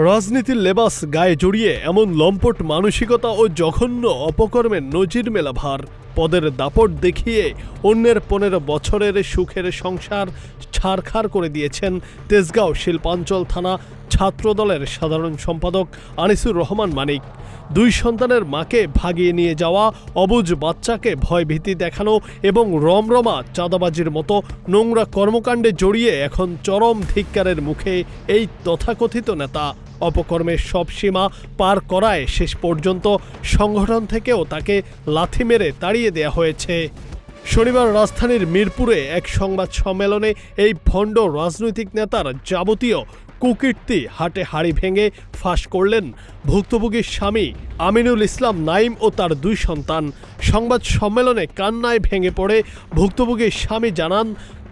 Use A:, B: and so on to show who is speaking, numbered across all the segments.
A: রাজনীতির লেবাস গায়ে জড়িয়ে এমন লম্পট মানসিকতা ও জঘন্য অপকর্মের নজির মেলা ভার। পদের দাপট দেখিয়ে অন্যের 15 বছরের সুখের সংসার ছারখার করে দিয়েছেন তেজগাঁও শিল্পাঞ্চল থানা ছাত্রদলের সাধারণ সম্পাদক আনিসুর রহমান মানিক। 2 সন্তানের মাকে ভাগিয়ে নিয়ে যাওয়া, অবুঝ বাচ্চাকে ভয়ভীতি দেখানো এবং রমরমা চাঁদাবাজির মতো নোংরা কর্মকাণ্ডে জড়িয়ে এখন চরম ধিক্কারের মুখে এই তথাকথিত নেতা। অপকর্মের সব সীমা পার করায় শেষ পর্যন্ত সংগঠন থেকেও তাকে লাথি মেরে তাড়িয়ে দেয়া হয়েছে। শনিবার রাজধানীর মিরপুরে এক সংবাদ সম্মেলনে এই ভণ্ড রাজনৈতিক নেতার যাবতীয় কুকীর্তি হাটে হাড়ি ভেঙে ফাঁস করলেন ভুক্তভোগীর স্বামী আমিনুল ইসলাম নাইম ও তার 2 সন্তান। সংবাদ সম্মেলনে কান্নায় ভেঙে পড়ে ভুক্তভোগীর স্বামী জানান,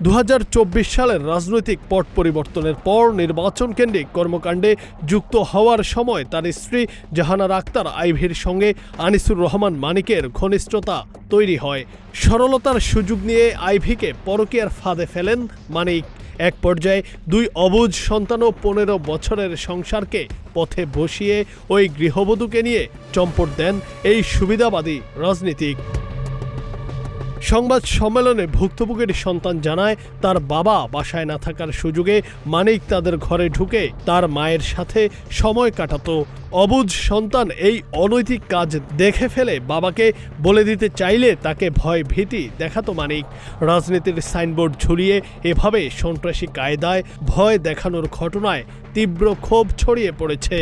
A: 2024 সালের রাজনৈতিক পট পরিবর্তনের পর নির্বাচন কেন্দ্রিক কর্মকাণ্ডে যুক্ত হওয়ার সময় তার স্ত্রী জাহানারা আক্তার আইভীর সঙ্গে আনিসুর রহমান মানিকের ঘনিষ্ঠতা তৈরি হয়। সরলতার সুযোগ নিয়ে আইভীকে পরকীয়ার ফাঁদে ফেলেন মানিক। এক পর্যায়ে 2 অবুঝ সন্তান ও 15 বছরের সংসারকে পথে বসিয়ে ওই গৃহবধূকে নিয়ে চম্পট দেন এই সুবিধাবাদী রাজনীতিক। সংবাদ সম্মেলনে ভুক্তভোগীর সন্তান জানায়, তার বাবা বাসায় না থাকার সুযোগে মানিক তাদের ঘরে ঢুকে তার মায়ের সাথে সময় কাটাতো। অবুঝ সন্তান এই অনৈতিক কাজ দেখে ফেলে বাবাকে বলে দিতে চাইলে তাকে ভয় ভীতি দেখাতো মানিক। রাজনীতির সাইনবোর্ড ঝুলিয়ে এভাবে সন্ত্রাসী কায়দায় ভয় দেখানোর ঘটনায় তীব্র ক্ষোভ ছড়িয়ে পড়েছে।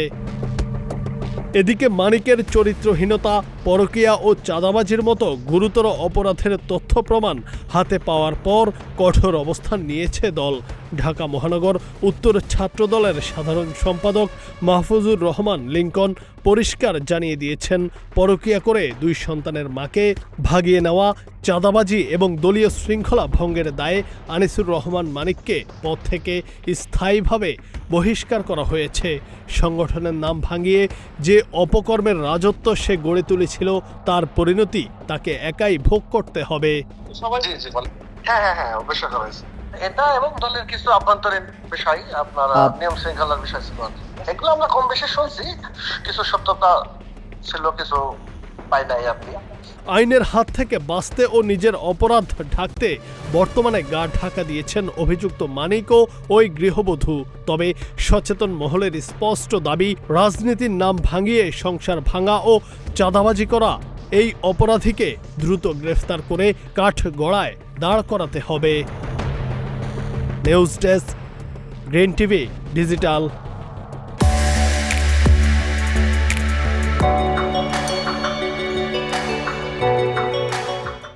A: এদিকে মানিকের চরিত্রহীনতা, পরকীয়া ও চাঁদাবাজির মতো গুরুতর অপরাধের তথ্য প্রমাণ হাতে পাওয়ার পর কঠোর অবস্থান নিয়েছে দল। ঢাকা মহানগর উত্তর ছাত্রদলের সাধারণ সম্পাদক মাহফুজুর রহমান লিংকন পরিষ্কার জানিয়ে দিয়েছেন, পরকীয়া করে 2 সন্তানের মাকে ভাগিয়ে নেওয়া, চাঁদাবাজি এবং দলীয় শৃঙ্খলা ভঙ্গের দায়ে আনিসুর রহমান মানিককে পদ থেকে স্থায়ীভাবে বহিষ্কার করা হয়েছে। সংগঠনের নাম ভাঙিয়ে যে অপকর্মের রাজত্ব সে গড়ে তুলেছিল তার পরিণতি তাকে একাই ভোগ করতে হবে।
B: হ্যাঁ অবশ্যই করা হয়েছে। এটা এবং দলের কিছু আভ্যন্তরীণ বিষয়, আপনার নিয়ম শৃঙ্খলার বিষয় ছিল, এগুলো আমরা কম বেশি শুনছি। কিছু সত্যতা ছিল, কিছু পাই নাই। আপনি
A: আইনের হাত থেকে বাঁচতে ও নিজের অপরাধ ঢাকতে বর্তমানে গা ঢাকা দিয়েছেন অভিযুক্ত মানিক ও ওই গৃহবধূ। তবে সচেতন মহলের স্পষ্ট দাবি, রাজনীতির নাম ভাঙিয়ে সংসার ভাঙা ও চাঁদাবাজি করা এই অপরাধীকে দ্রুত গ্রেফতার করে কাঠগড়ায় দাঁড় করাতে হবে। News desk, green TV digital.